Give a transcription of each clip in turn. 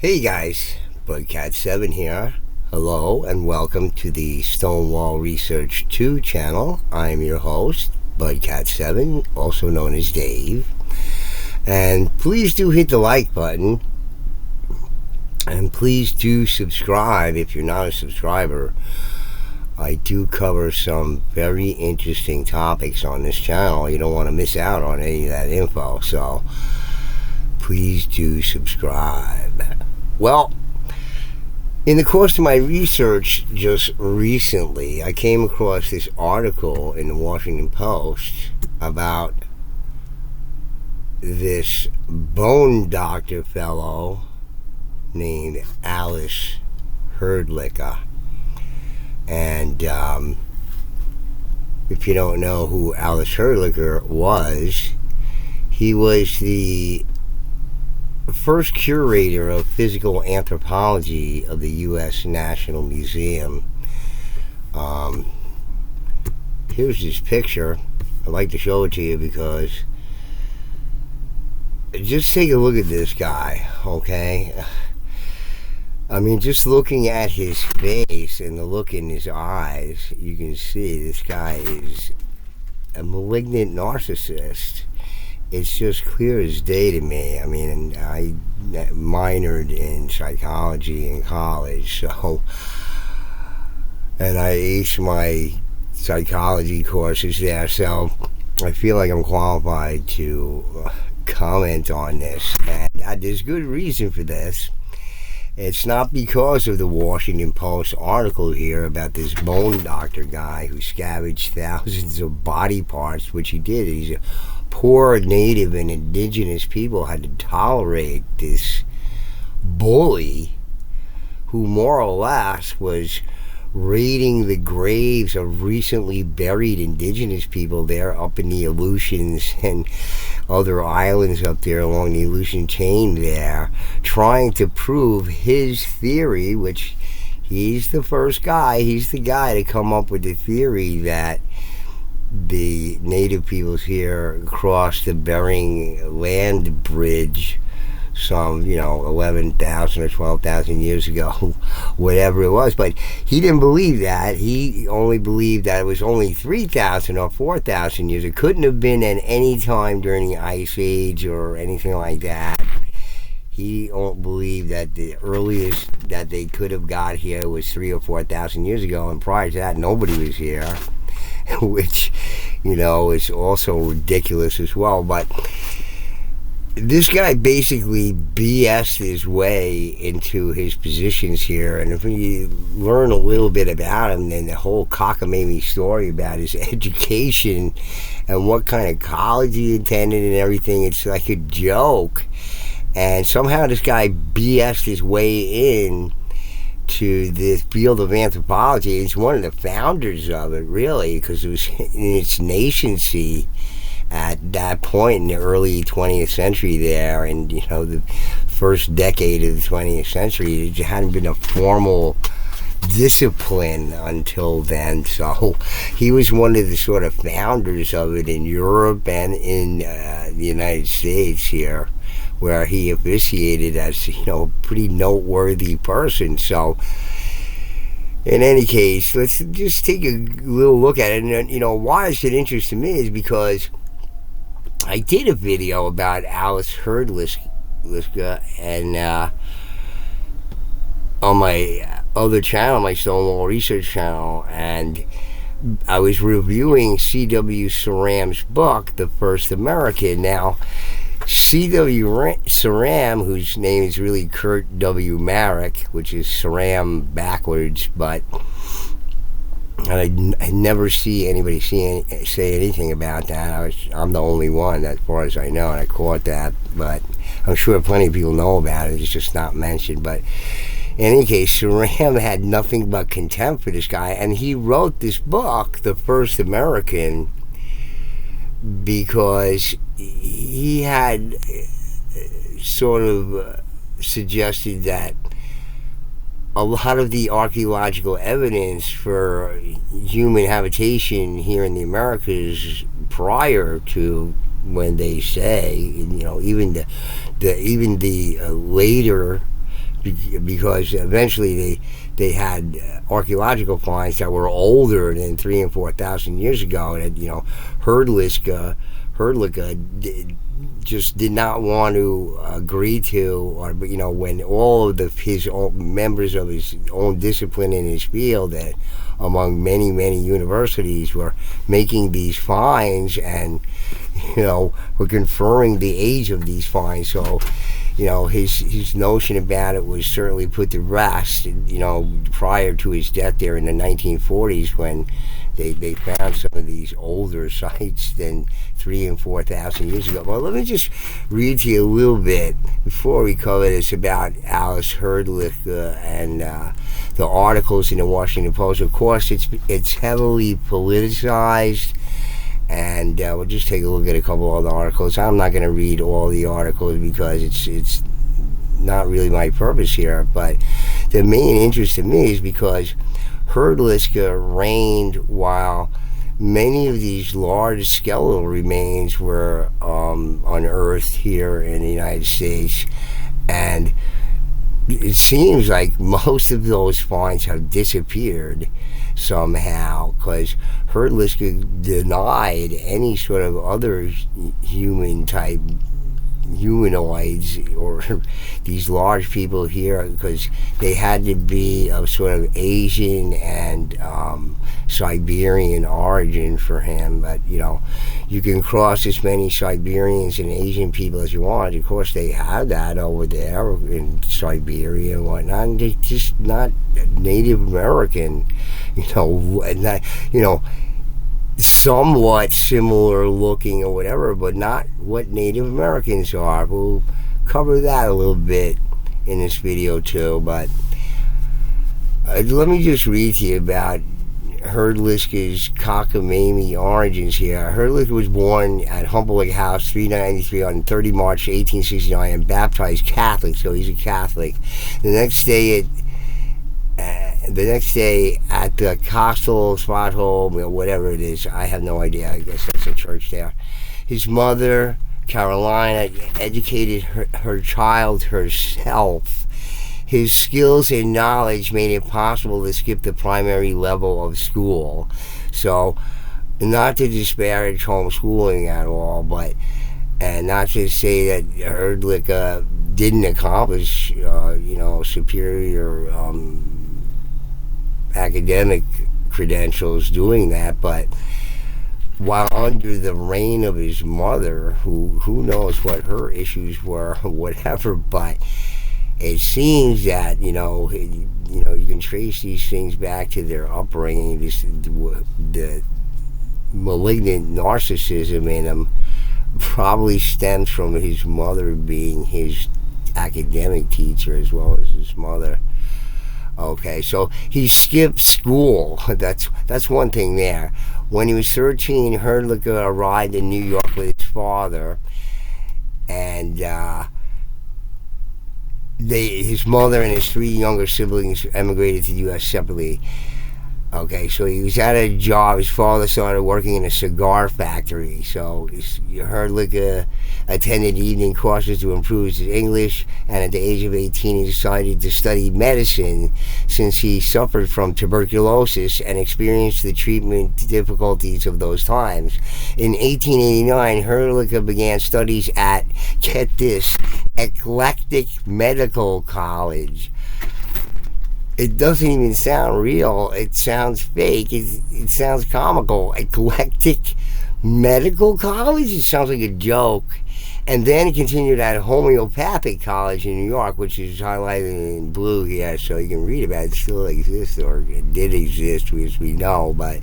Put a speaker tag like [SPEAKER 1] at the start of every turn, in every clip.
[SPEAKER 1] Hey guys, Budcat7 here. Hello and welcome to the Stonewall Research 2 channel. I'm your host, Budcat7, also known as Dave. And please do hit the like button. And please do subscribe if you're not a subscriber. I do cover some very interesting topics on this channel. You don't want to miss out on any of that info, so please do subscribe. Well, in the course of my research just recently, I came across this article in the Washington Post about this bone doctor fellow named Ales Hrdlicka. And if you don't know who Ales Hrdlicka was, he was the first curator of physical anthropology of the U.S. National Museum. Here's this picture. I'd like to show it to you because just take a look at this guy, okay? I mean, just looking at his face and the look in his eyes, you can see this guy is a malignant narcissist. It's just clear as day to me. I mean, I minored in psychology in college, so, and I aced my psychology courses there, so I feel like I'm qualified to comment on this, and there's good reason for this. It's not because of the Washington Post article here about this bone doctor guy who scavenged thousands of body parts, which he did. He's a poor native and indigenous people had to tolerate this bully who more or less was raiding the graves of recently buried indigenous people there up in the Aleutians and other islands up there along the Aleutian chain there, trying to prove his theory, which he's the first guy, he's the guy to come up with the theory that the native peoples here crossed the Bering land bridge some, 11,000 or 12,000 years ago, whatever it was. But he didn't believe that. He only believed that it was only 3,000 or 4,000 years. It couldn't have been at any time during the Ice Age or anything like that. He don't believe that the earliest that they could have got here was 3,000 or 4,000 years ago, and prior to that, nobody was here, which, is also ridiculous as well. But this guy basically BS'd his way into his positions here, and if you learn a little bit about him, then the whole cockamamie story about his education and what kind of college he attended and everything, it's like a joke. And somehow this guy BS'd his way in to this field of anthropology. He's one of the founders of it, really, because it was in its nascency at that point in the early 20th century there, and the first decade of the 20th century, there hadn't been a formal discipline until then. So he was one of the sort of founders of it in Europe and in the United States here, where he officiated as a pretty noteworthy person. So in any case, let's just take a little look at it. And why it's of interest to me is because I did a video about Ales Hrdlicka and on my other channel, my Stonewall Research channel, and I was reviewing C.W. Ceram's book, The First American. Now, C.W. Ceram, whose name is really Kurt W. Marek, which is Ceram backwards, but I never see anybody say anything about that. I'm the only one, as far as I know, and I caught that. But I'm sure plenty of people know about it. It's just not mentioned. But in any case, Ceram had nothing but contempt for this guy, and he wrote this book, The First American, because he had sort of suggested that a lot of the archaeological evidence for human habitation here in the Americas prior to when they say, even the later because eventually they had archaeological finds that were older than 3,000 and 4,000 years ago. And Hrdlicka just did not want to agree to, or when all of his own members of his own discipline in his field, that among many universities, were making these finds and were conferring the age of these finds. So his notion about it was certainly put to rest, prior to his death there in the 1940s, when they found some of these older sites than 3,000 and 4,000 years ago. Well, let me just read to you a little bit before we cover this about Ales Hrdlicka and the articles in the Washington Post. Of course, it's heavily politicized, and we'll just take a look at a couple of the articles. I'm not going to read all the articles because it's not really my purpose here, but the main interest to me is because Hrdlicka reigned while many of these large skeletal remains were unearthed here in the United States, and it seems like most of those finds have disappeared somehow, because Hrdlicka denied any sort of other humanoids or these large people here, because they had to be of sort of Asian and Siberian origin for him. But you can cross as many Siberians and Asian people as you want. Of course, they have that over there in Siberia and whatnot, and they're just not Native American, somewhat similar looking or whatever, but not what Native Americans are. We'll cover that a little bit in this video too, but let me just read to you about Hrdlicka's cockamamie origins here. Hrdlicka was born at Humboldt House 393 on 30 March 1869 and baptized Catholic, so he's a Catholic. The next day at the Costal Spot Home, or whatever it is, I have no idea. I guess that's a church there. His mother, Carolina, educated her child herself. His skills and knowledge made it possible to skip the primary level of school. So, not to disparage homeschooling at all, and not to say that Hrdlicka didn't accomplish, superior academic credentials doing that, but while under the reign of his mother, who knows what her issues were or whatever, but it seems that you can trace these things back to their upbringing. The malignant narcissism in him probably stems from his mother being his academic teacher as well as his mother. Okay, so he skipped school. That's one thing there. When he was 13, Hrdlicka arrived in New York with his father, and his mother and his 3 younger siblings emigrated to the U.S. separately. Okay, so he was at a job. His father started working in a cigar factory. So Hrdlicka attended evening courses to improve his English, and at the age of 18, he decided to study medicine since he suffered from tuberculosis and experienced the treatment difficulties of those times. In 1889, Hrdlicka began studies at, get this, Eclectic Medical College. It doesn't even sound real. It sounds fake. It sounds comical. Eclectic Medical College? It sounds like a joke. And then he continued at Homeopathic College in New York, which is highlighted in blue here, so you can read about it. It still exists, or it did exist, as we know, but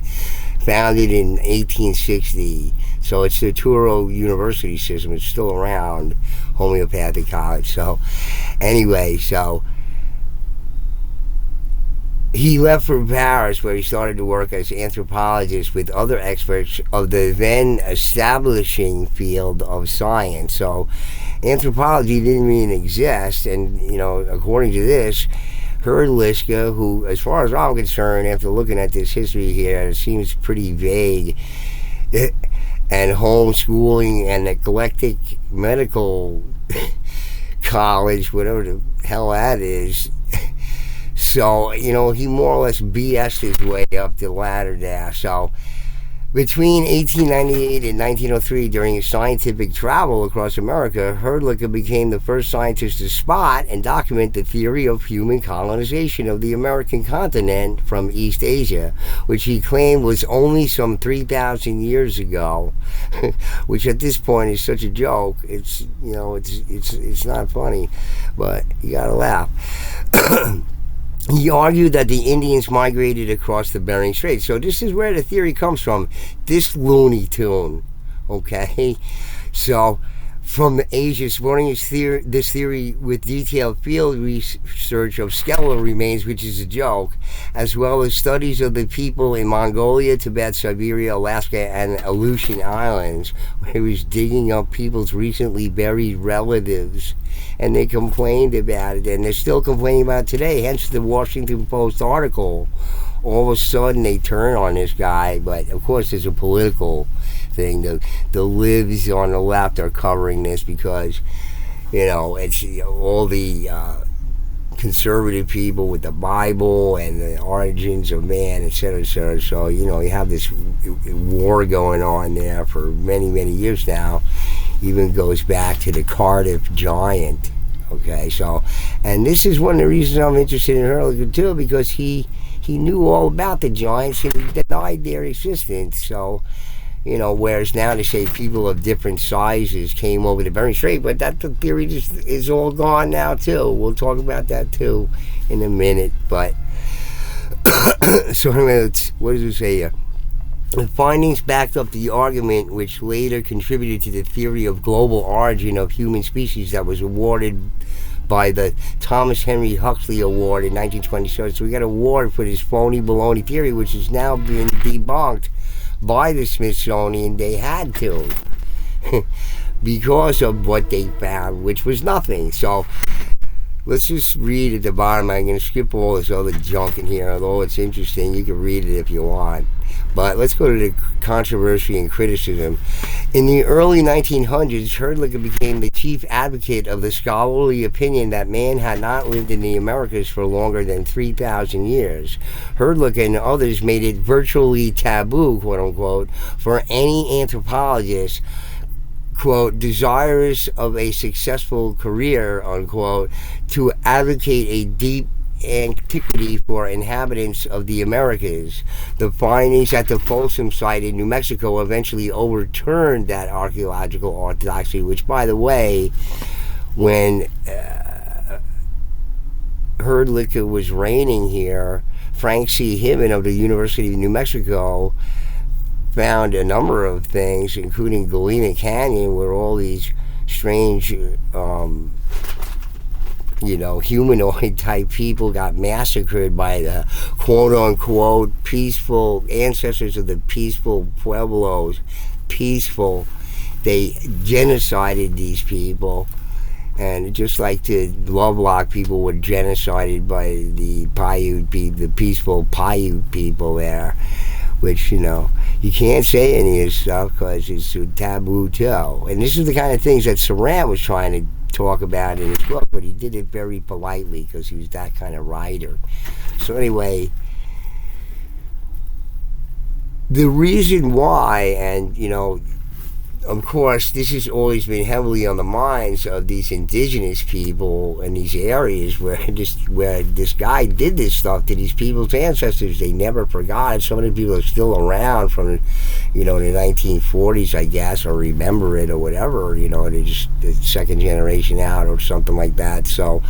[SPEAKER 1] founded in 1860. So it's the Touro University system. It's still around, Homeopathic College. So anyway, he left for Paris, where he started to work as anthropologist with other experts of the then establishing field of science. So anthropology didn't even exist, and according to this, Hrdlicka, who, as far as I'm concerned, after looking at this history here, it seems pretty vague, and homeschooling and eclectic medical college, whatever the hell that is. So, he more or less BS'd his way up the ladder there. So, between 1898 and 1903, during his scientific travel across America, Hrdlicka became the first scientist to spot and document the theory of human colonization of the American continent from East Asia, which he claimed was only some 3,000 years ago, which at this point is such a joke. It's not funny, but you gotta laugh. He argued that the Indians migrated across the Bering Strait. So this is where the theory comes from. This Looney Tune, okay? So from Asia, supporting this theory with detailed field research of skeletal remains, which is a joke, as well as studies of the people in Mongolia, Tibet, Siberia, Alaska, and Aleutian Islands, where he was digging up people's recently buried relatives. And they complained about it, and they're still complaining about it today, hence the Washington Post article. All of a sudden they turn on this guy, but of course there's a political thing. The libs on the left are covering this because, it's all the conservative people with the Bible and the origins of man, etc., etc. So, you have this war going on there for many, many years now. Even goes back to the Cardiff giant. Okay, so, and this is one of the reasons I'm interested in Hrdlicka too, because he knew all about the giants and he denied their existence. So, whereas now they say people of different sizes came over the Bering Strait, but that the theory just is all gone now too. We'll talk about that too in a minute. But so anyway, what does it say here? The findings backed up the argument, which later contributed to the theory of global origin of human species that was awarded by the Thomas Henry Huxley Award in 1927. So we got an award for this phony baloney theory, which has now been debunked by the Smithsonian. They had to because of what they found, which was nothing. So let's just read at the bottom. I'm going to skip all this other junk in here, although it's interesting. You can read it if you want. But let's go to the controversy and criticism. In the early 1900s, Hrdlicka became the chief advocate of the scholarly opinion that man had not lived in the Americas for longer than 3,000 years. Hrdlicka and others made it virtually taboo, quote unquote, for any anthropologist, quote, desirous of a successful career, unquote, to advocate a deep antiquity for inhabitants of the Americas. The findings at the Folsom site in New Mexico eventually overturned that archaeological orthodoxy, which, by the way, when Hrdlicka was reigning here, Frank C. Hibben of the University of New Mexico found a number of things, including Galena Canyon, where all these strange humanoid type people got massacred by the quote unquote peaceful ancestors of the peaceful pueblos. Peaceful. They genocided these people, and just like the Lovelock people were genocided by the Paiute people, the peaceful Paiute people there, which, you can't say any of this stuff because it's a taboo too. And this is the kind of things that Saran was trying to talk about in his book, but he did it very politely because he was that kind of writer. So anyway, the reason why, and of course this has always been heavily on the minds of these indigenous people in these areas where this guy did this stuff to these people's ancestors. They never forgot. Some of the people are still around from the 1940s, I guess, or remember it or whatever. They just the second generation out or something like that. So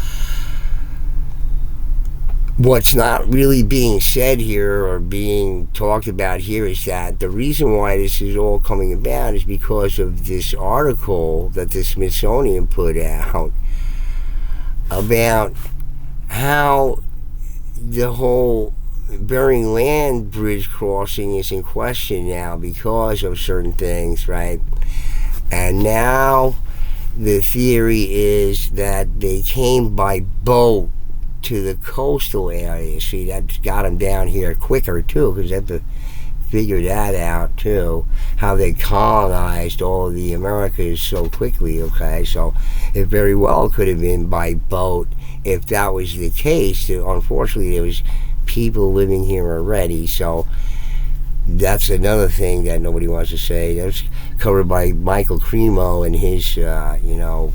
[SPEAKER 1] what's not really being said here or being talked about here is that the reason why this is all coming about is because of this article that the Smithsonian put out about how the whole Bering Land Bridge crossing is in question now because of certain things, right? And now the theory is that they came by boat to the coastal area. See, that got them down here quicker too, because they have to figure that out too, how they colonized all of the Americas so quickly, okay? So it very well could have been by boat. If that was the case, unfortunately there was people living here already, so that's another thing that nobody wants to say. That's covered by Michael Cremo and his,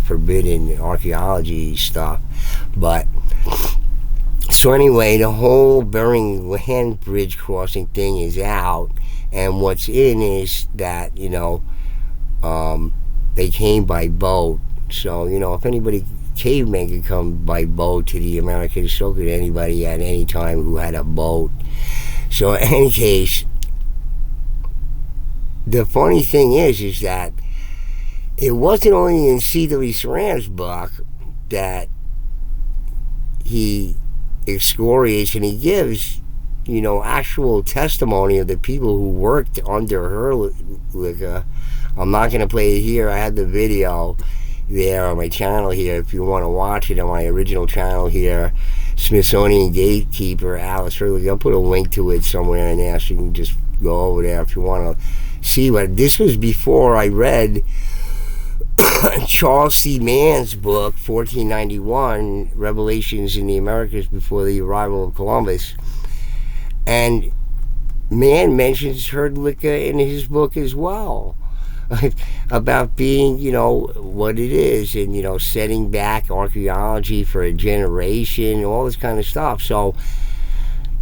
[SPEAKER 1] forbidden archaeology stuff. But so anyway, the whole Bering land bridge crossing thing is out, and what's in is that they came by boat. So if anybody, cavemen could come by boat to the Americas, so could anybody at any time who had a boat. So in any case, the funny thing is that it wasn't only in C.W. Saran's book that he excoriates, and he gives, actual testimony of the people who worked under Hrdlicka. I'm not going to play it here. I have the video there on my channel here if you want to watch it on my original channel here, Smithsonian Gatekeeper, Ales Hrdlicka. I'll put a link to it somewhere in there so you can just go over there if you want to see what. This was before I read Charles C. Mann's book, 1491, Revelations in the Americas Before the Arrival of Columbus. And Mann mentions Hrdlicka in his book as well, about being, what it is, and, setting back archaeology for a generation, all this kind of stuff. So,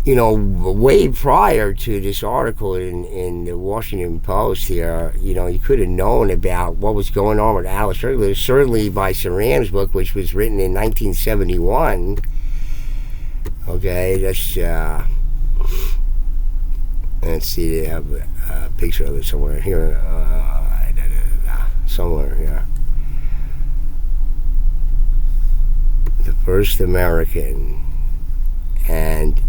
[SPEAKER 1] way prior to this article in the Washington Post here, you could have known about what was going on with Ales Hrdlicka, certainly by Saran's book, which was written in 1971. Okay, that's, let's see, they have a picture of it somewhere here, somewhere here. The first American, and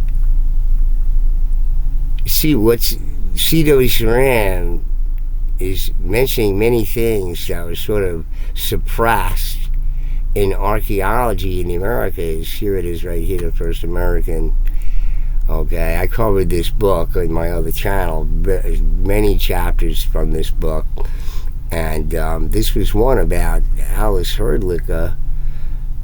[SPEAKER 1] see what's C.W. Saran is mentioning many things that were sort of suppressed in archaeology in the Americas. Here it is right here, the first American. Okay, I covered this book in my other channel, many chapters from this book, and this was one about Ales Hrdlicka,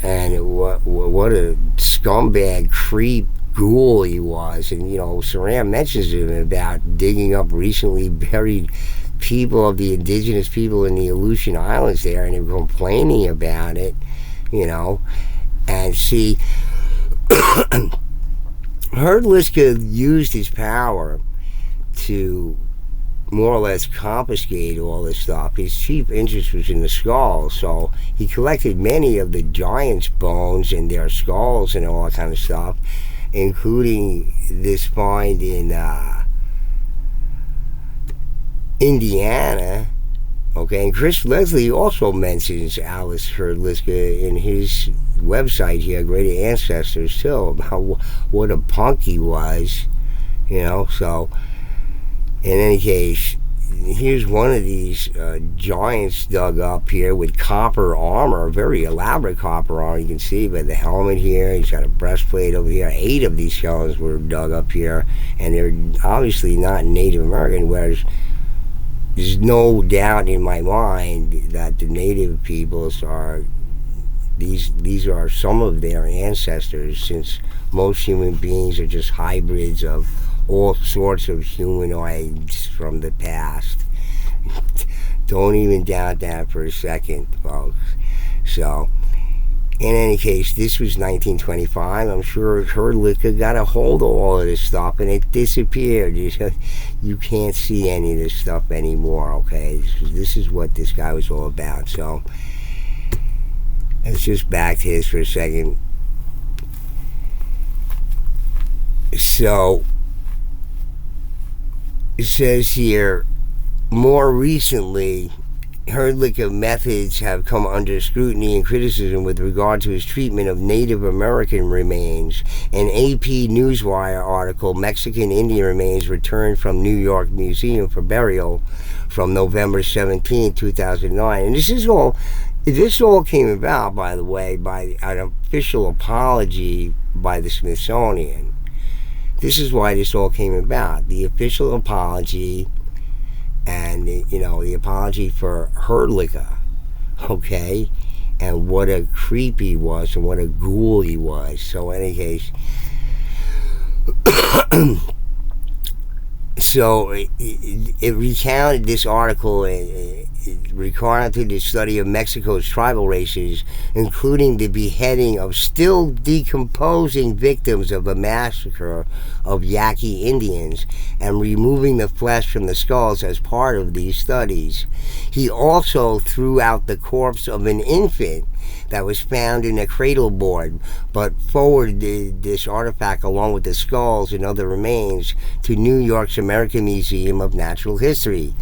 [SPEAKER 1] and what a scumbag creep ghoul he was. And Saran mentions him about digging up recently buried people of the indigenous people in the Aleutian Islands there, and him complaining about it, and see, Hrdlicka used his power to more or less confiscate all this stuff. His chief interest was in the skulls, so he collected many of the giants' bones and their skulls and all that kind of stuff, including this find in Indiana. Okay, and Chris Leslie also mentions Ales Hrdlicka in his website here, Great Ancestors, too, about what a punk he was, so in any case, here's one of these giants dug up here with copper armor, very elaborate copper armor. You can see by the helmet here, he's got a breastplate over here. 8 of these skeletons were dug up here, and they're obviously not Native American, whereas there's no doubt in my mind that the native peoples are, these are some of their ancestors, since most human beings are just hybrids of all sorts of humanoids from the past. Don't even doubt that for a second, folks. So, in any case, this was 1925. I'm sure Hrdlicka got a hold of all of this stuff, and it disappeared. You can't see any of this stuff anymore, okay? This is what this guy was all about. So, let's just back to this for a second. So, it says here, more recently, Hrdlicka methods have come under scrutiny and criticism with regard to his treatment of Native American remains. An AP Newswire article, Mexican Indian remains returned from New York Museum for burial, from November 17, 2009. And this all came about, by the way, by an official apology by the Smithsonian. This is why this all came about. The official apology and, the apology for Hrdlicka, okay? And what a creep he was and what a ghoul he was. So in any case, so it recounted this article, it recounted the study of Mexico's tribal races, including the beheading of still decomposing victims of a massacre of Yaqui Indians and removing the flesh from the skulls as part of these studies. He also threw out the corpse of an infant that was found in a cradle board, but forwarded this artifact along with the skulls and other remains to New York's American Museum of Natural History.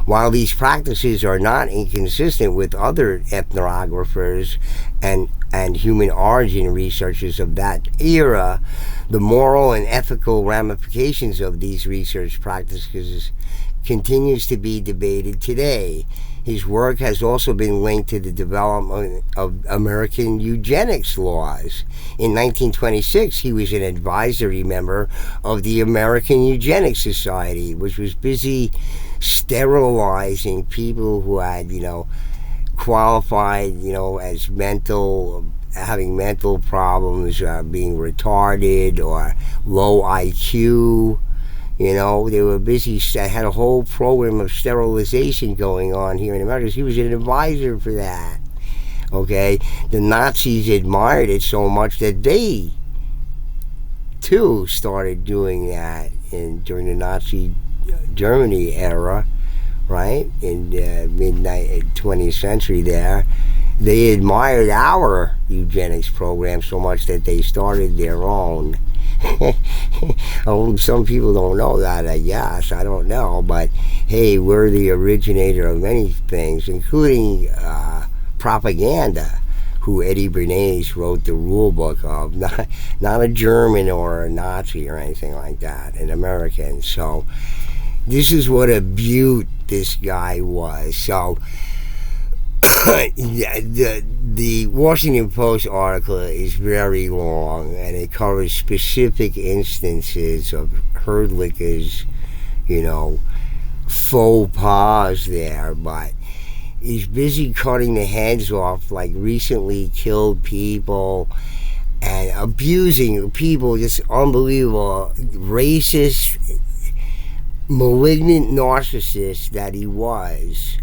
[SPEAKER 1] While these practices are not inconsistent with other ethnographers and human origin researchers of that era, the moral and ethical ramifications of these research practices continues to be debated today. His work has also been linked to the development of American eugenics laws. In 1926, he was an advisory member of the American Eugenics Society, which was busy sterilizing people who had, qualified, as having mental problems, being retarded or low IQ. They were busy, had a whole program of sterilization going on here in America. He was an advisor for that. Okay? The Nazis admired it so much that they, too, started doing that during the Nazi Germany era, right? In the mid-20th century there. They admired our eugenics program so much that they started their own. Some people don't know that, I guess. I don't know. But, hey, we're the originator of many things, including propaganda, who Eddie Bernays wrote the rule book of. Not a German or a Nazi or anything like that, an American. So this is what a beaut this guy was. So the Washington Post article is very long, and it covers specific instances of Hrdlicka's, faux pas there, but he's busy cutting the heads off like recently killed people and abusing people, just unbelievable, racist, malignant narcissist that he was.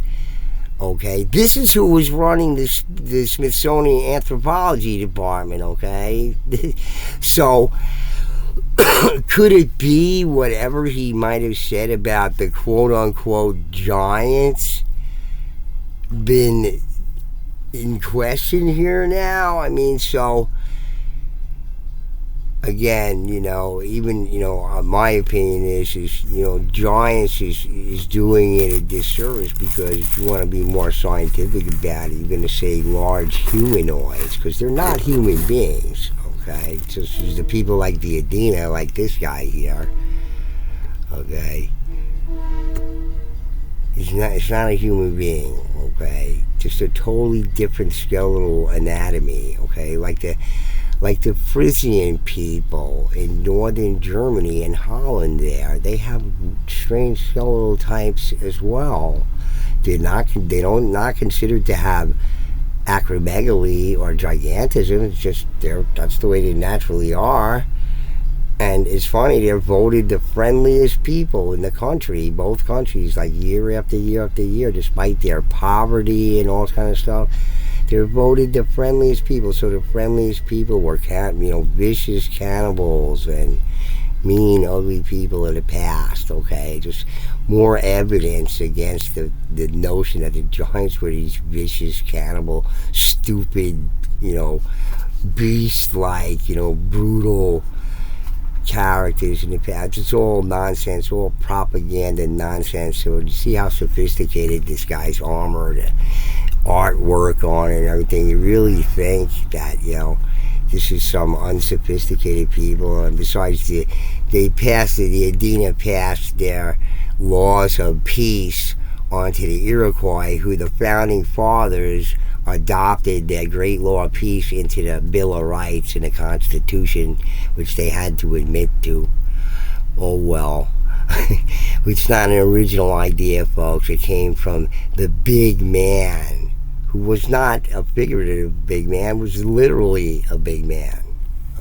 [SPEAKER 1] Okay, this is who was running the Smithsonian Anthropology department, okay? So, could it be whatever he might have said about the quote-unquote giants been in question here now? I mean, so, again, even, my opinion is giants is doing it a disservice, because you want to be more scientific about it. You're going to say large humanoids, because they're not human beings, okay? Just the people like the Adina, like this guy here, okay? It's not a human being, okay? Just a totally different skeletal anatomy, okay? Like the Frisian people in northern Germany and Holland there, they have strange skeletal types as well. They're not considered to have acromegaly or gigantism. It's just that's the way they naturally are. And it's funny, they're voted the friendliest people in the country, both countries, like year after year after year, despite their poverty and all kind of stuff. They're voted the friendliest people. So the friendliest people were vicious cannibals and mean, ugly people of the past, okay? Just more evidence against the notion that the giants were these vicious, cannibal, stupid, beast-like, brutal characters in the past. It's all nonsense, all propaganda nonsense. So you see how sophisticated this guy's armor, the artwork on it and everything. You really think that, this is some unsophisticated people. And besides, the Adina passed their laws of peace onto the Iroquois, who the founding fathers adopted their great law of peace into the Bill of Rights and the Constitution, which they had to admit to. Oh well. It's not an original idea, folks. It came from the big man, who was not a figurative big man, was literally a big man,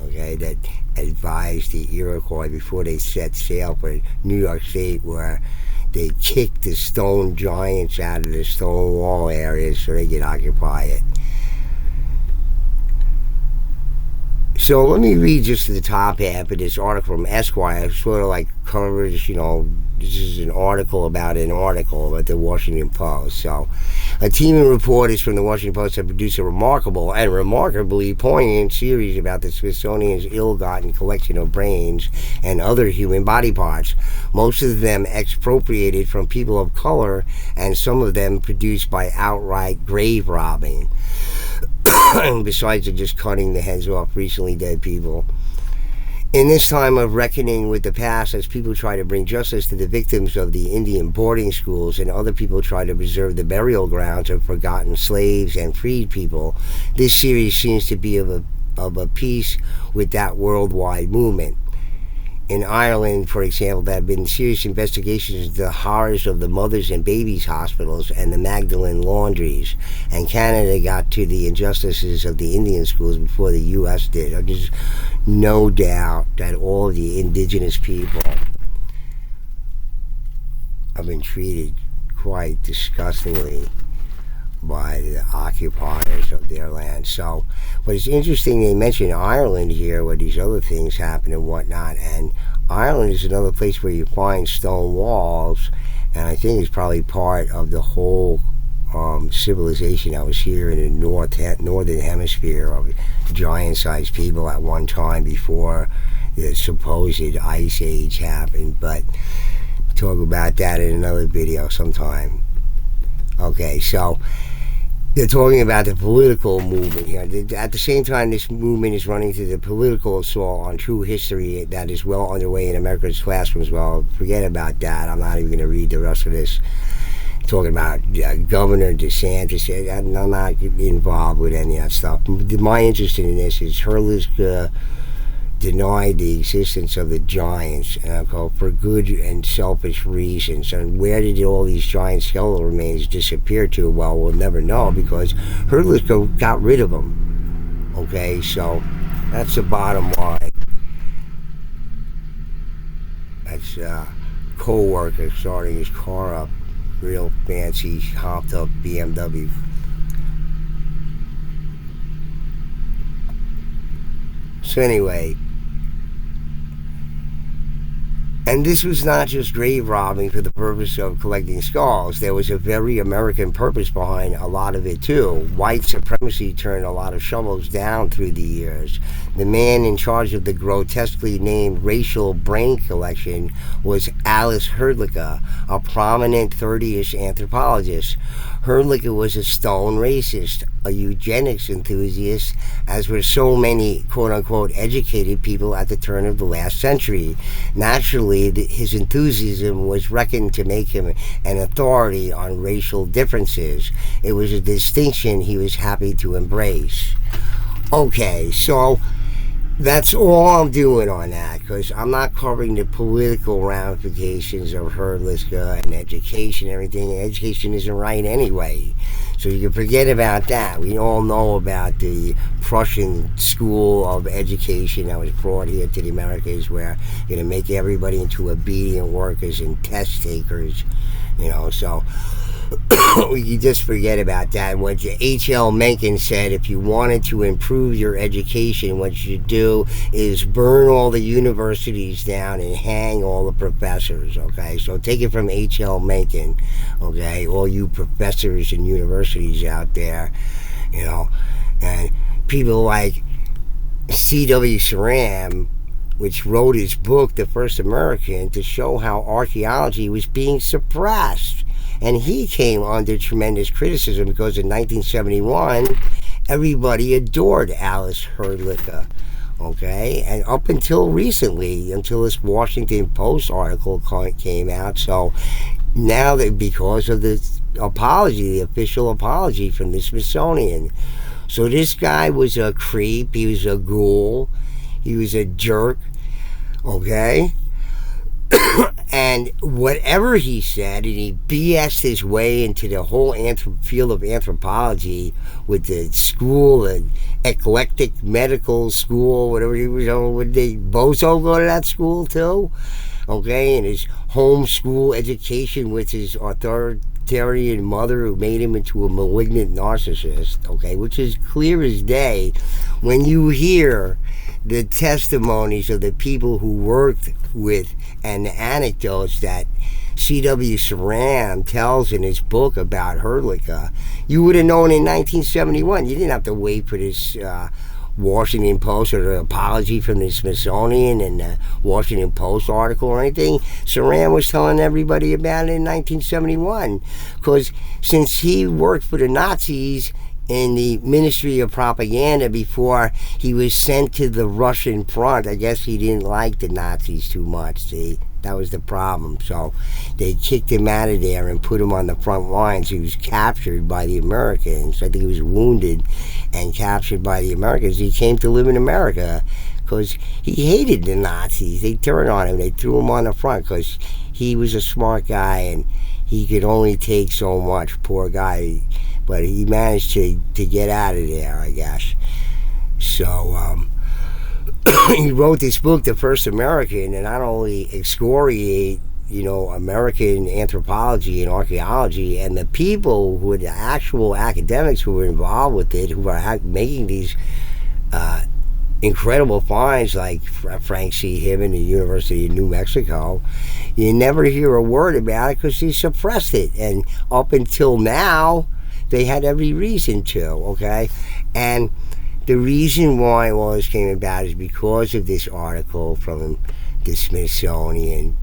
[SPEAKER 1] okay, that advised the Iroquois before they set sail for New York State, where they kicked the stone giants out of the stone wall areas so they could occupy it. So let me read just the top half of this article from Esquire. It sort of like covers, this is an article about the Washington Post. So, a team of reporters from the Washington Post have produced a remarkable and remarkably poignant series about the Smithsonian's ill-gotten collection of brains and other human body parts, most of them expropriated from people of color, and some of them produced by outright grave robbing. Besides just cutting the heads off recently dead people. In this time of reckoning with the past, as people try to bring justice to the victims of the Indian boarding schools and other people try to preserve the burial grounds of forgotten slaves and freed people, this series seems to be of a piece with that worldwide movement. In Ireland, for example, there have been serious investigations into the horrors of the mothers and babies hospitals and the Magdalene laundries. And Canada got to the injustices of the Indian schools before the U.S. did. There's no doubt that all the indigenous people have been treated quite disgustingly by the occupiers of their land. So, but it's interesting they mention Ireland here, where these other things happen and whatnot. And Ireland is another place where you find stone walls, and I think it's probably part of the whole civilization that was here in the northern hemisphere of giant-sized people at one time before the supposed ice age happened. But we'll talk about that in another video sometime. Okay, so they're talking about the political movement here. At the same time, this movement is running to the political assault on true history that is well underway in America's classrooms. Well, forget about that. I'm not even going to read the rest of this. Talking about Governor DeSantis. I'm not involved with any of that stuff. My interest in this is Hrdlicka denied the existence of the giants, and for good and selfish reasons. And where did all these giant skeletal remains disappear to? Well, we'll never know, because Hrdlicka got rid of them. Okay, so that's the bottom line. That's a co-worker starting his car up, real fancy, hopped up BMW. So anyway, and this was not just grave robbing for the purpose of collecting skulls. There was a very American purpose behind a lot of it too. White supremacy turned a lot of shovels down through the years. The man in charge of the grotesquely named racial brain collection was Ales Hrdlicka, a prominent 30-ish anthropologist. Hrdlicka was a stone racist, a eugenics enthusiast, as were so many quote-unquote educated people at the turn of the last century. Naturally, his enthusiasm was reckoned to make him an authority on racial differences. It was a distinction he was happy to embrace. Okay, so that's all I'm doing on that, because I'm not covering the political ramifications of Hrdlicka and education and everything. Education isn't right anyway, so you can forget about that. We all know about the Prussian school of education that was brought here to the Americas, where you're going to make everybody into obedient workers and test takers, so you just forget about that. What H.L. Mencken said, if you wanted to improve your education, what you should do is burn all the universities down and hang all the professors, okay? So take it from H.L. Mencken, okay? All you professors and universities out there, and people like C.W. Saram, which wrote his book, The First American, to show how archaeology was being suppressed. And he came under tremendous criticism because in 1971, everybody adored Ales Hrdlicka, okay? And up until recently, until this Washington Post article came out. So now that because of the apology, the official apology from the Smithsonian. So this guy was a creep, he was a ghoul, he was a jerk, okay? And whatever he said, and he BS'd his way into the whole field of anthropology with the school, the eclectic medical school, whatever he was on. Would they Bozo go to that school too? Okay, and his homeschool education with his authoritarian mother who made him into a malignant narcissist, okay, which is clear as day when you hear the testimonies of the people who worked with and the anecdotes that C.W. Saram tells in his book about Hrdlicka. You would have known in 1971. You didn't have to wait for this Washington Post or the apology from the Smithsonian and the Washington Post article or anything. Saram was telling everybody about it in 1971, because since he worked for the Nazis in the Ministry of Propaganda before he was sent to the Russian front, I guess he didn't like the Nazis too much, see? That was the problem. So they kicked him out of there and put him on the front lines. He was captured by the Americans. I think he was wounded and captured by the Americans. He came to live in America because he hated the Nazis. They turned on him. They threw him on the front because he was a smart guy and he could only take so much, poor guy. But he managed to get out of there, I guess. So he wrote this book, The First American, and not only excoriate, American anthropology and archaeology, and the people who were the actual academics who were involved with it, who were making these incredible finds, like Frank C. Hibbon, the University of New Mexico. You never hear a word about it because he suppressed it. And up until now, they had every reason to, okay? And the reason why all this came about is because of this article from the Smithsonian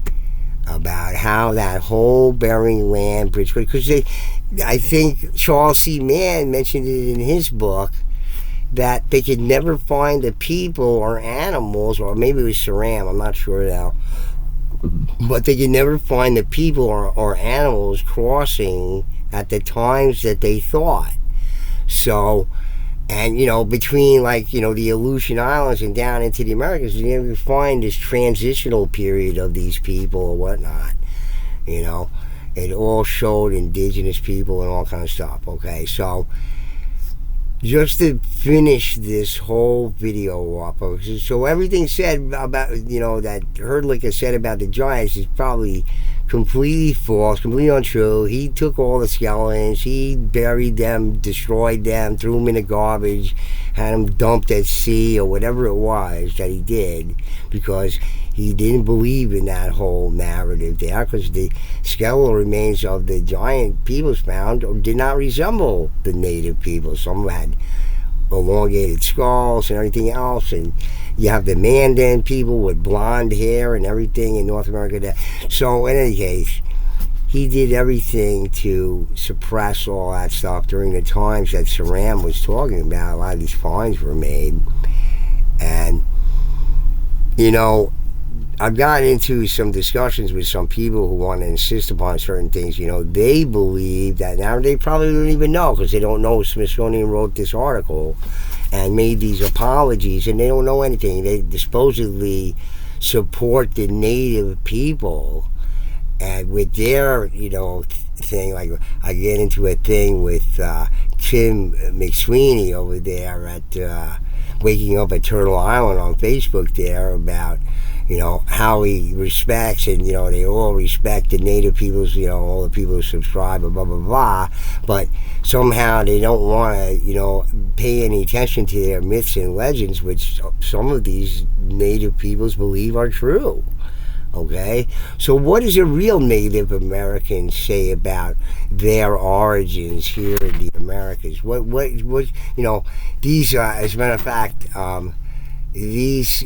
[SPEAKER 1] about how that whole Bering land bridge, because I think Charles C. Mann mentioned it in his book, that they could never find the people or animals, or maybe it was Saram, I'm not sure now, but they could never find the people or animals crossing at the times that they thought. So, and between the Aleutian Islands and down into the Americas, you never find this transitional period of these people or whatnot. It all showed indigenous people and all kind of stuff. Okay, so just to finish this whole video up, so everything said about that Hrdlicka said about the giants is probably completely false, completely untrue. He took all the skeletons, he buried them, destroyed them, threw them in the garbage, had them dumped at sea or whatever it was that he did, because he didn't believe in that whole narrative there, because the skeletal remains of the giant peoples found did not resemble the native people. Some had elongated skulls and everything else, and you have the Mandan people with blonde hair and everything in North America. So in any case, he did everything to suppress all that stuff during the times that Saram was talking about. A lot of these finds were made. And I've gotten into some discussions with some people who want to insist upon certain things. They believe that, now they probably don't even know, because they don't know Smithsonian wrote this article and made these apologies, and they don't know anything. They supposedly support the native people, and with their thing, like I get into a thing with Tim McSweeney over there at Waking Up at Turtle Island on Facebook there, about how he respects, and they all respect the native peoples, all the people who subscribe, blah blah blah, but somehow they don't want to pay any attention to their myths and legends, which some of these native peoples believe are true. Okay, so what does a real Native American say about their origins here in the Americas? What these as a matter of fact, these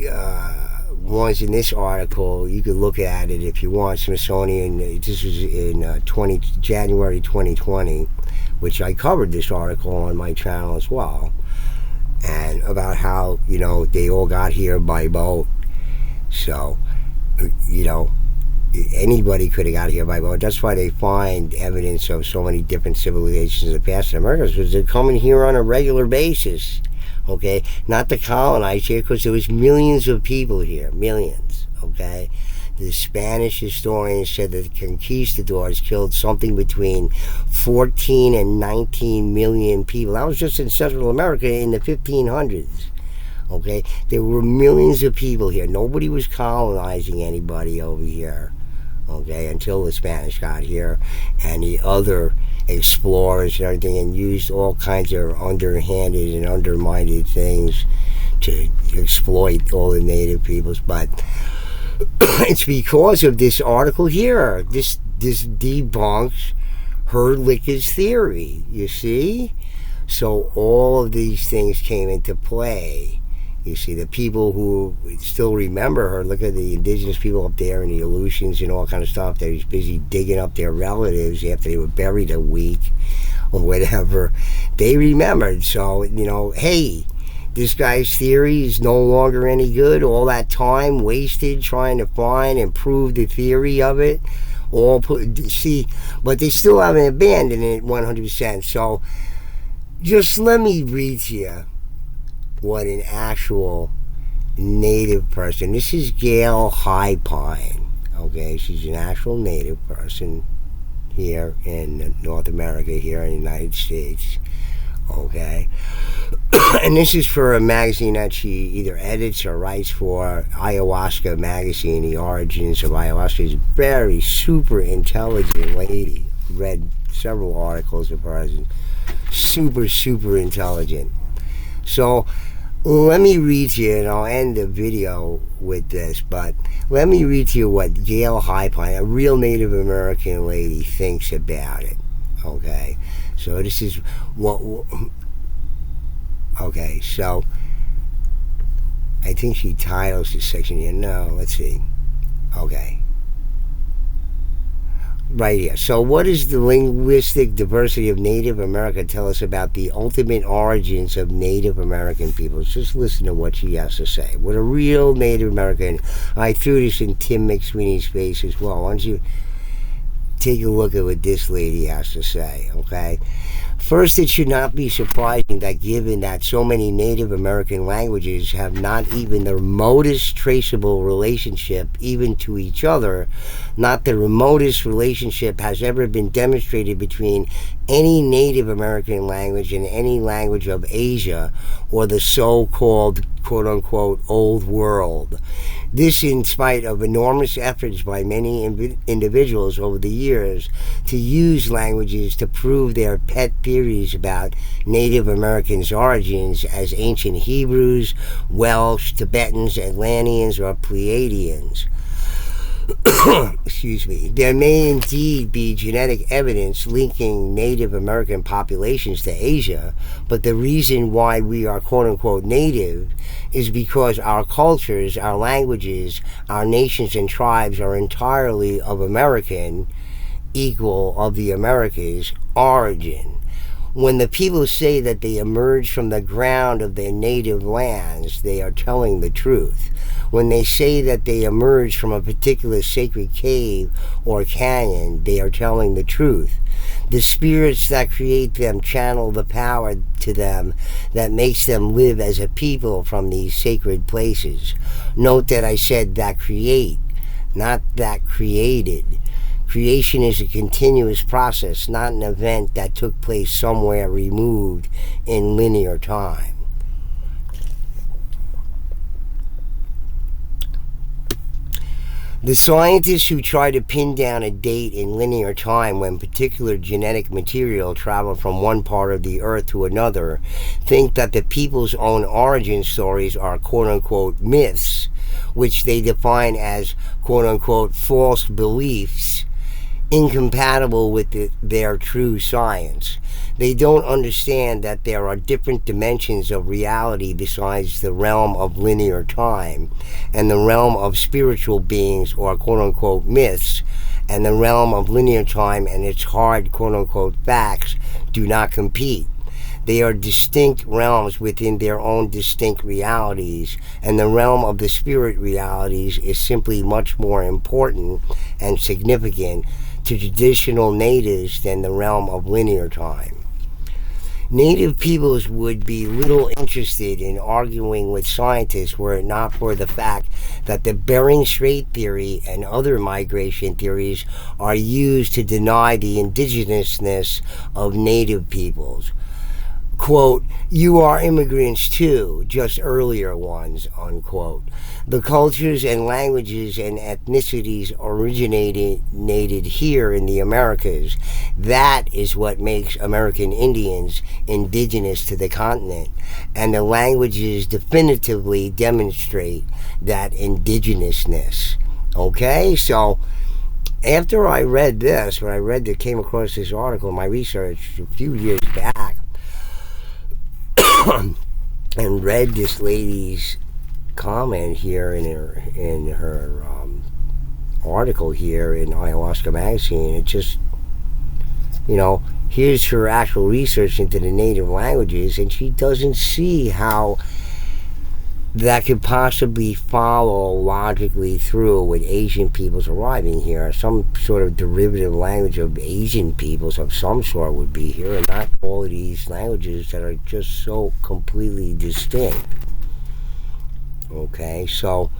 [SPEAKER 1] ones in this article, you could look at it if you want. Smithsonian, this was in January 2020, which I covered this article on my channel as well, and about how they all got here by boat. So anybody could have got here by boat. That's why they find evidence of so many different civilizations in the past in America, because they're coming here on a regular basis. Okay, not to colonize here, because there was millions of people here, millions. Okay, The Spanish historian said that the conquistadors killed something between 14 and 19 million people. That was just in Central America in the 1500s. Okay, there were millions of people here. Nobody was colonizing anybody over here. Okay, until the Spanish got here and the other explorers and everything, and used all kinds of underhanded and undermined things to exploit all the native peoples. But it's because of this article here. This debunks Hrdlicka's theory, you see? So all of these things came into play. You see, the people who still remember her, look at the indigenous people up there and the Aleutians and all kind of stuff. They're busy digging up their relatives after they were buried a week or whatever. They remembered. So, you know, hey, this guy's theory is no longer any good. All that time wasted trying to find and prove the theory of it. But they still haven't abandoned it 100%. So just let me read to you what an actual native person. This is Gail Highpine. Okay, she's an actual native person here in North America, here in the United States. Okay, and this is for a magazine that she either edits or writes for, Ayahuasca magazine. The Origins of Ayahuasca. Is a very super intelligent lady. Read several articles of hers. Super intelligent. So let me read to you, and I'll end the video with this, but let me read to you what Gail Highpine, a real Native American lady, thinks about it. Okay, so this is what. Okay, so I think she titles this section here. No, let's see. Okay. Right here. So what does the linguistic diversity of Native America tell us about the ultimate origins of Native American peoples? Just listen to what she has to say. What a real Native American. I threw this in Tim McSweeney's face as well. Why don't you take a look at what this lady has to say, okay? First, it should not be surprising that given that so many Native American languages have not even the remotest traceable relationship even to each other, not the remotest relationship has ever been demonstrated between any Native American language and any language of Asia or the so-called quote-unquote old world. This in spite of enormous efforts by many individuals over the years to use languages to prove their pet theories about Native Americans' origins as ancient Hebrews, Welsh, Tibetans, Atlanteans, or Pleiadians. Excuse me. There may indeed be genetic evidence linking Native American populations to Asia, but the reason why we are quote-unquote native is because our cultures, our languages, our nations and tribes are entirely of American, equal of the Americas, origin. When the people say that they emerged from the ground of their native lands, they are telling the truth. When they say that they emerged from a particular sacred cave or canyon, they are telling the truth. The spirits that create them channel the power to them that makes them live as a people from these sacred places. Note that I said that create, not that created. Creation is a continuous process, not an event that took place somewhere removed in linear time. The scientists who try to pin down a date in linear time when particular genetic material traveled from one part of the earth to another think that the people's own origin stories are quote-unquote myths, which they define as quote-unquote false beliefs incompatible with their true science. They don't understand that there are different dimensions of reality besides the realm of linear time, and the realm of spiritual beings or quote-unquote myths, and the realm of linear time and its hard quote-unquote facts do not compete. They are distinct realms within their own distinct realities, and the realm of the spirit realities is simply much more important and significant to traditional natives than the realm of linear time. Native peoples would be little interested in arguing with scientists were it not for the fact that the Bering Strait theory and other migration theories are used to deny the indigenousness of native peoples. Quote, you are immigrants too, just earlier ones, unquote. The cultures and languages and ethnicities originated here in the Americas. That is what makes American Indians indigenous to the continent. And the languages definitively demonstrate that indigenousness. Okay, so after I read this, when I came across this article in my research a few years back, and read this lady's comment here in her article here in Ayahuasca Magazine. It just, here's her actual research into the native languages, and she doesn't see how that could possibly follow logically through with Asian peoples arriving here. Some sort of derivative language of Asian peoples of some sort would be here, and not all of these languages that are just so completely distinct. Okay, so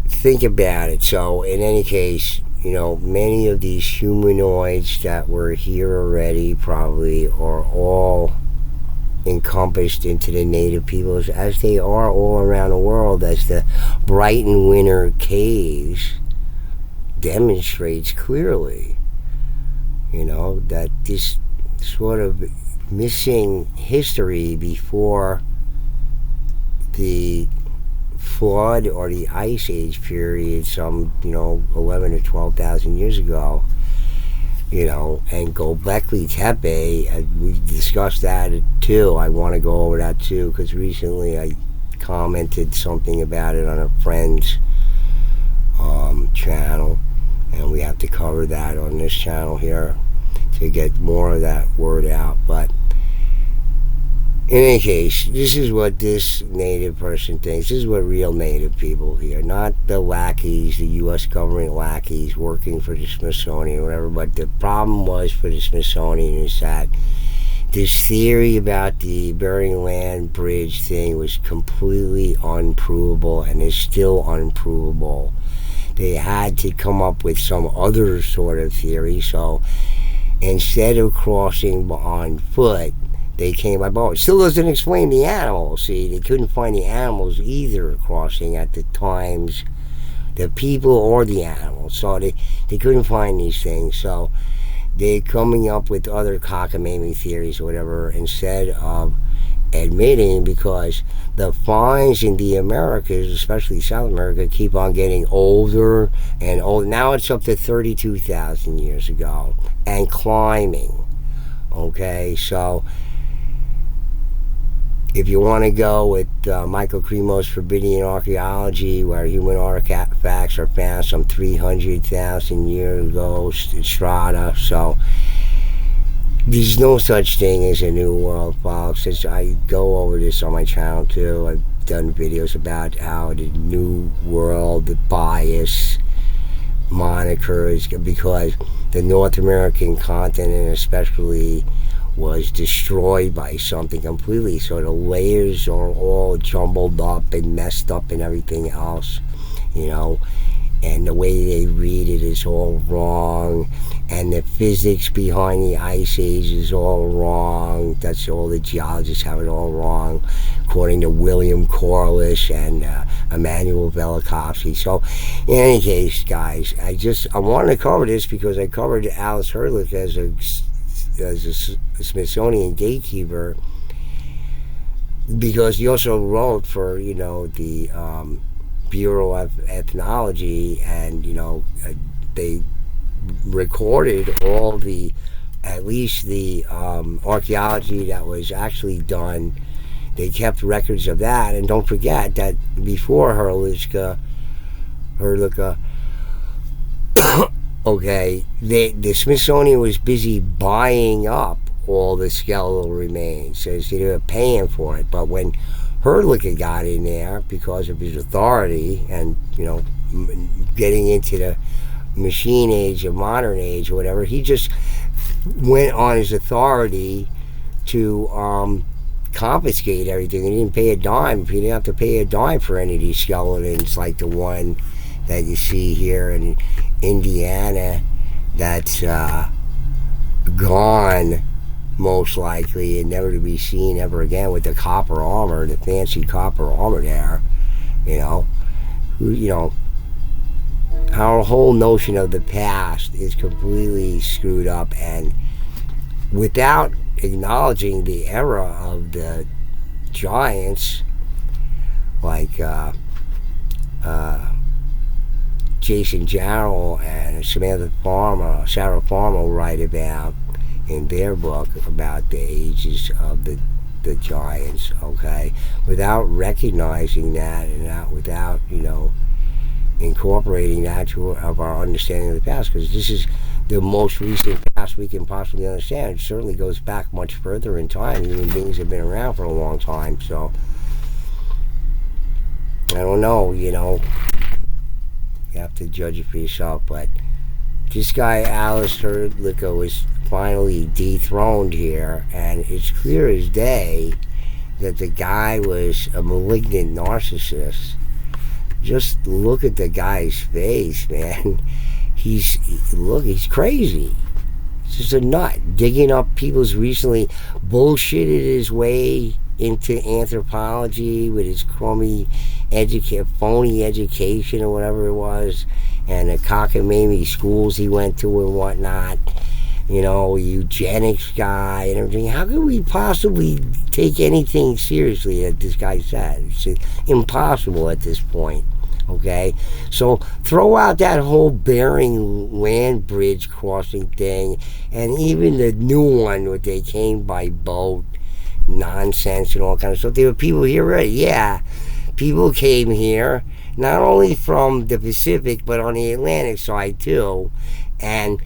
[SPEAKER 1] think about it. So in any case, many of these humanoids that were here already probably are all encompassed into the native peoples, as they are all around the world, as the Brighton Winter Caves demonstrates clearly. That this sort of missing history before the flood or the ice age period, some 11 or 12,000 years ago, and Göbekli Tepe, we discussed that too. I want to go over that too, because recently I commented something about it on a friend's channel, and we have to cover that on this channel here to get more of that word out. But in any case, this is what this native person thinks. This is what real native people here, not the lackeys, the U.S. government lackeys working for the Smithsonian or whatever. But the problem was for the Smithsonian is that this theory about the Bering Land Bridge thing was completely unprovable and is still unprovable. They had to come up with some other sort of theory. So instead of crossing on foot, they came by boat. It still doesn't explain the animals. See, they couldn't find the animals either crossing at the times, the people or the animals. So they couldn't find these things. So they're coming up with other cockamamie theories or whatever instead of admitting, because the finds in the Americas, especially South America, keep on getting older and older. Now it's up to 32,000 years ago and climbing. Okay, so if you want to go with Michael Cremo's Forbidden Archaeology, where human artifacts are found some 300,000 years ago, strata. So there's no such thing as a new world, folks. I go over this on my channel too. I've done videos about how the new world, the bias monikers, because the North American continent especially was destroyed by something completely. So the layers are all jumbled up and messed up and everything else, and the way they read it is all wrong, and the physics behind the ice age is all wrong. That's all the geologists have it all wrong, according to William Corliss and Emmanuel Velikovsky. So in any case, guys, I wanted to cover this because I covered Ales Hrdlicka as a Smithsonian gatekeeper, because he also wrote for the Bureau of Ethnology, and they recorded all at least the archaeology that was actually done. They kept records of that, and don't forget that before Hrdlicka okay, the Smithsonian was busy buying up all the skeletal remains, so they were paying for it. But when Hrdlicka got in there, because of his authority and getting into the machine age or modern age or whatever. He just went on his authority to confiscate everything. He didn't pay a dime. He didn't have to pay a dime for any of these skeletons, like the one that you see here in Indiana that's gone, most likely, and never to be seen ever again, with the copper armor, the fancy copper armor there. Our whole notion of the past is completely screwed up, and without acknowledging the era of the giants, like Jason Jarrell and Sarah Farmer write about in their book about the ages of the giants, okay? Without recognizing that, and without, incorporating that of our understanding of the past, because this is the most recent past we can possibly understand. It certainly goes back much further in time. Human beings have been around for a long time, so I don't know, you have to judge it for yourself. But this guy, Ales Hrdlicka, was finally dethroned here, and it's clear as day that the guy was a malignant narcissist. Just look at the guy's face, man. He's crazy. He's just a nut, digging up people's recently bullshitted his way into anthropology with his crummy phony education or whatever it was, and the cockamamie schools he went to and whatnot. Eugenics guy and everything. How could we possibly take anything seriously that this guy said? It's impossible at this point. Okay, so throw out that whole Bering land bridge crossing thing, and even the new one where they came by boat nonsense and all kind of stuff. There were people here already. Yeah, people came here not only from the Pacific but on the Atlantic side too, and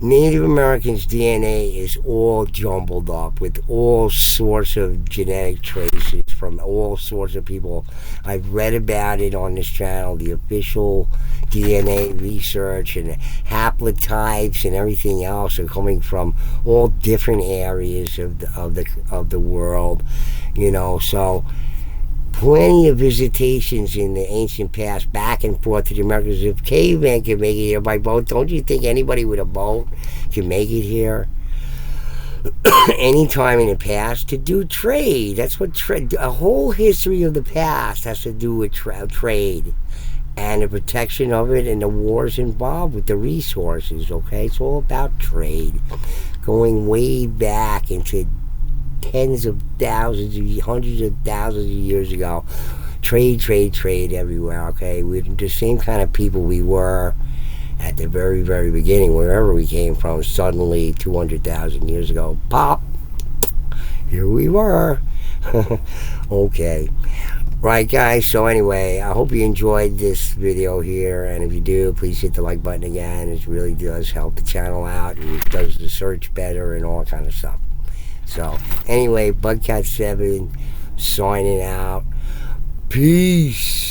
[SPEAKER 1] Native Americans' DNA is all jumbled up with all sorts of genetic traces from all sorts of people. I've read about it on this channel, the official DNA research and haplotypes and everything else are coming from all different areas of the world. So plenty of visitations in the ancient past back and forth to the Americas. If cavemen can make it here by boat, don't you think anybody with a boat can make it here anytime in the past to do trade? That's what a whole history of the past has to do with trade and the protection of it and the wars involved with the resources, okay? It's all about trade, going way back into tens of thousands, hundreds of thousands of years ago. Trade everywhere, okay? We're the same kind of people we were at the very, very beginning, wherever we came from. Suddenly, 200,000 years ago, pop, here we were. Okay. Right, guys, so anyway, I hope you enjoyed this video here, and if you do, please hit the like button again. It really does help the channel out, and it does the search better and all kind of stuff. So, anyway, Bugcat7 signing out. Peace.